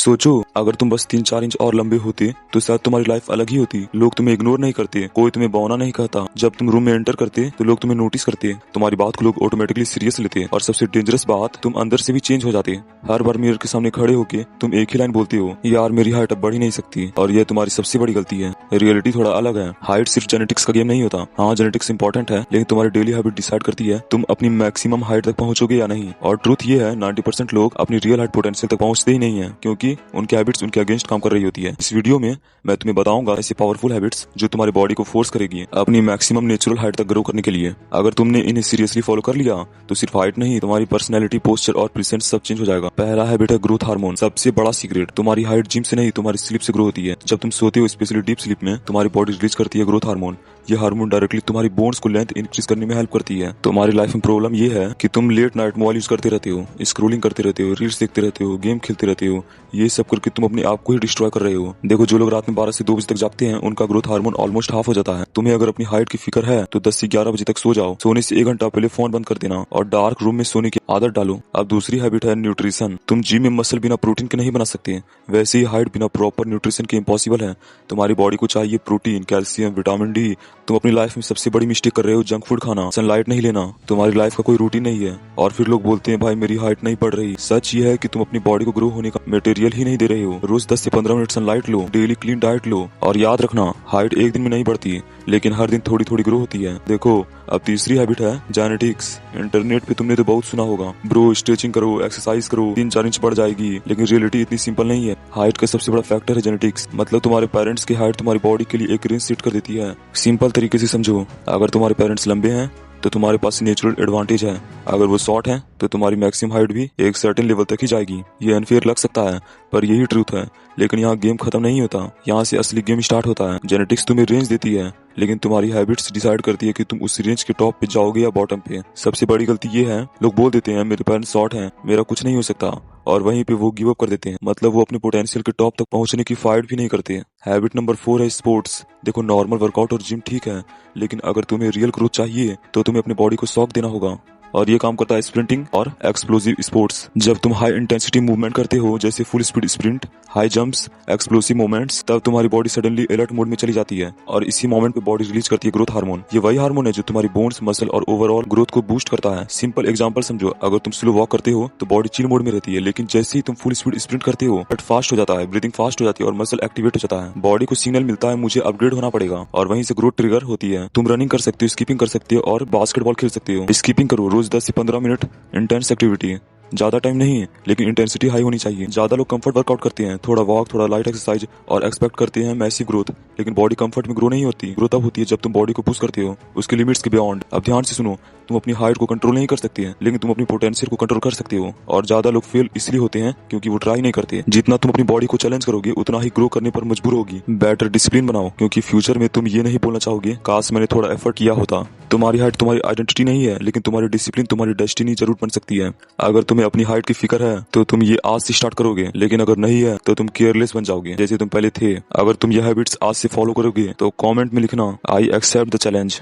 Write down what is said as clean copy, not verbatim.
सोचो अगर तुम बस 3-4 इंच और लंबे होते तो शायद तुम्हारी लाइफ अलग ही होती। लोग तुम्हें इग्नोर नहीं करते, कोई तुम्हें बौना नहीं कहता। जब तुम रूम में एंटर करते तो लोग तुम्हें नोटिस करते, तुम्हारी बात को लोग ऑटोमेटिकली सीरियस लेते और सबसे डेंजरस बात, तुम अंदर से भी चेंज हो जाते। हर बार मिरर के सामने खड़े होके तुम एक ही लाइन बोलते हो, यार मेरी हाइट अब बढ़ ही नहीं सकती। और यह तुम्हारी सबसे बड़ी गलती है। रियलिटी थोड़ा अलग है। हाइट सिर्फ जेनेटिक्स का गेम नहीं होता। हाँ, जेनेटिक्स इंपॉर्टेंट है, लेकिन तुम्हारी डेली हैबिट डिसाइड करती है तुम अपनी मैक्सिमम हाइट तक पहुंचोगे या नहीं। और ट्रूथ ये है, 90% लोग अपनी रियल हाइट पोटेंशियल तक पहुंचते ही नहीं है, क्योंकि उनकी हैबिट्स उनके अगेंस्ट काम कर रही होती है। इस वीडियो में मैं तुम्हें बताऊंगा ऐसी पावरफुल हैबिट्स जो तुम्हारी बॉडी को फोर्स करेगी अपनी मैक्सिमम नेचुरल हाइट तक ग्रो करने के लिए। अगर तुमने इन्हें सीरियसली फॉलो कर लिया तो सिर्फ हाइट नहीं, तुम्हारी पर्सनैलिटी, पोस्चर और प्रेजेंस सब चेंज हो जाएगा। पहला हैबिट है ग्रोथ हार्मोन। सबसे बड़ा सीक्रेट, तुम्हारी हाइट जिम से नहीं, तुम्हारी स्लीप से ग्रो होती है। जब तुम सोते हो, स्पेशली डीप स्लीप में, तुम्हारी बॉडी रिलीज करती है ग्रोथ हार्मोन। ये हार्मोन डायरेक्टली तुम्हारी बोन्स को लेंथ इंक्रीज करने में हेल्प करती है। तुम्हारी लाइफ में प्रॉब्लम ये है कि तुम लेट नाइट मोबाइल यूज करते रहते हो, स्क्रोलिंग करते रहते हो, रील्स देखते रहते हो, गेम खेलते रहते हो। ये सब करके तुम अपने आप को ही डिस्ट्रॉय कर रहे हो। देखो, जो लोग रात में 12 से 2 बजे तक जागते हैं, उनका ग्रोथ हार्मोन ऑलमोस्ट हाफ हो जाता है। तुम्हें अगर अपनी हाइट की फिक्र है तो 10 से 11 बजे तक सो जाओ। सोने से 1 घंटा पहले फोन बंद कर देना और डार्क रूम में सोने की आदत डालो। अब दूसरी हैबिट है न्यूट्रिशन। तुम जिम में मसल बिना प्रोटीन के नहीं बना सकते, वैसे ही हाइट बिना प्रॉपर न्यूट्रिशन के इम्पॉसिबल है। तुम्हारी बॉडी को चाहिए प्रोटीन, कैल्शियम, विटामिन डी। तुम अपनी लाइफ में सबसे बड़ी मिस्टेक कर रहे हो, जंक फूड खाना, सनलाइट नहीं लेना। तुम्हारी लाइफ का कोई रूटीन नहीं है और फिर लोग बोलते हैं भाई मेरी हाइट नहीं बढ़ रही। सच ये है कि तुम अपनी बॉडी को ग्रो होने का मटेरियल ही नहीं दे रहे हो। रोज 10 से 15 मिनट सनलाइट लो, डेली क्लीन डाइट लो। और याद रखना, हाइट एक दिन में नहीं बढ़ती, लेकिन हर दिन थोड़ी थोड़ी ग्रो होती है। देखो, अब तीसरी हैबिट है जेनेटिक्स। इंटरनेट पे तुमने तो बहुत सुना होगा, ब्रो स्ट्रेचिंग करो, एक्सरसाइज करो, 3-4 इंच बढ़ जाएगी। लेकिन रियलिटी इतनी सिंपल नहीं है। हाइट का सबसे बड़ा फैक्टर है जेनेटिक्स। मतलब तुम्हारे पेरेंट्स की हाइट तुम्हारी बॉडी के लिए एक रेंज सेट कर देती है। सिंपल तरीके से समझो, अगर तुम्हारे पेरेंट्स लंबे हैं तो तुम्हारे पास नेचुरल एडवांटेज है। अगर वो शॉर्ट है तो तुम्हारी मैक्सिमम हाइट भी एक सर्टेन लेवल तक ही जाएगी। ये अनफेयर लग सकता है, पर यही ट्रूथ है। लेकिन यहाँ गेम खत्म नहीं होता, यहाँ से असली गेम स्टार्ट होता है। जेनेटिक्स तुम्हें रेंज देती है, लेकिन तुम्हारी हैबिट्स डिसाइड करती है कि तुम उस रेंज के टॉप पे जाओगे या बॉटम पे। सबसे बड़ी गलती ये है, लोग बोल देते हैं मेरे पेरेंट्स शॉर्ट हैं, मेरा कुछ नहीं हो सकता, और वहीं पे वो गिव अप कर देते हैं। मतलब वो अपने पोटेंशियल के टॉप तक पहुंचने की फाइट भी नहीं करते। हैबिट नंबर 4 है स्पोर्ट्स। देखो, नॉर्मल वर्कआउट और जिम ठीक है, लेकिन अगर तुम्हें रियल ग्रोथ चाहिए तो तुम्हें अपने बॉडी को शॉक देना होगा। और ये काम करता है स्प्रिंटिंग और एक्सप्लोसिव स्पोर्ट्स। जब तुम हाई इंटेंसिटी मूवमेंट करते हो, जैसे full speed sprint, high jumps, explosive movements, तब तुम्हारी बॉडी सडनली अलर्ट मोड में चली जाती है और इसी मोमेंट पे बॉडी रिलीज करती है ग्रोथ हार्मोन। ये वही हार्मोन है जो तुम्हारी बोन्स, मसल और ओवरऑल ग्रोथ को बूस्ट करता है। सिंपल एग्जांपल समझो, अगर तुम स्लो वॉक करते हो तो बॉडी चिल मोड में रहती है, लेकिन जैसे ही तुम फुल स्पीड स्प्रिंट करते हो, हार्ट फास्ट हो जाता है, ब्रीदिंग फास्ट हो जाती है और मसल एक्टिवेट हो जाता है। बॉडी को सिग्नल मिलता है मुझे अपग्रेड होना पड़ेगा, और वहीं से ग्रोथ ट्रिगर होती है। तुम रनिंग कर सकते हो, स्कीपिंग कर सकते हो और बास्केटबॉल खेल सकते हो। स्कीपिंग करो, रोज 10 से 15 मिनट इंटेंस एक्टिविटी। ज्यादा टाइम नहीं, लेकिन इंटेंसिटी हाई होनी चाहिए। ज्यादा लोग कंफर्ट वर्कआउट करते हैं, थोड़ा वॉक, थोड़ा लाइट एक्सरसाइज, और एक्सपेक्ट करते हैं मैसिव ग्रोथ। लेकिन बॉडी कंफर्ट में ग्रो नहीं होती। ग्रोथ तब होती है जब तुम बॉडी को पुश करते हो उसके लिमिट्स के बियॉन्ड। अब ध्यान से सुनो, तुम अपनी हाइट को कंट्रोल नहीं कर सकते हैं, लेकिन तुम अपनी पोटेंशियल को कंट्रोल कर सकते हो। और ज्यादा लोग फेल इसलिए होते हैं क्योंकि वो ट्राई नहीं करते। जितना तुम अपनी बॉडी को चैलेंज करोगे, उतना ही ग्रो करने पर मजबूर होगी। बेटर डिसिप्लिन बनाओ, क्योंकि फ्यूचर में तुम ये नहीं बोलना चाहोगे काश मैंने थोड़ा एफर्ट किया होता। तुम्हारी हाइट तुम्हारी आइडेंटिटी नहीं है, लेकिन तुम्हारी डिसिप्लिन तुम्हारी डेस्टिनी जरूर बन सकती है। अगर तुम्हें अपनी हाइट की फिक्र है तो तुम ये आज से स्टार्ट करोगे, लेकिन अगर नहीं है तो तुम केयरलेस बन जाओगे जैसे तुम पहले थे। अगर तुम ये हैबिट्स आज से फॉलो करोगे तो कमेंट में लिखना आई एक्सेप्ट द चैलेंज।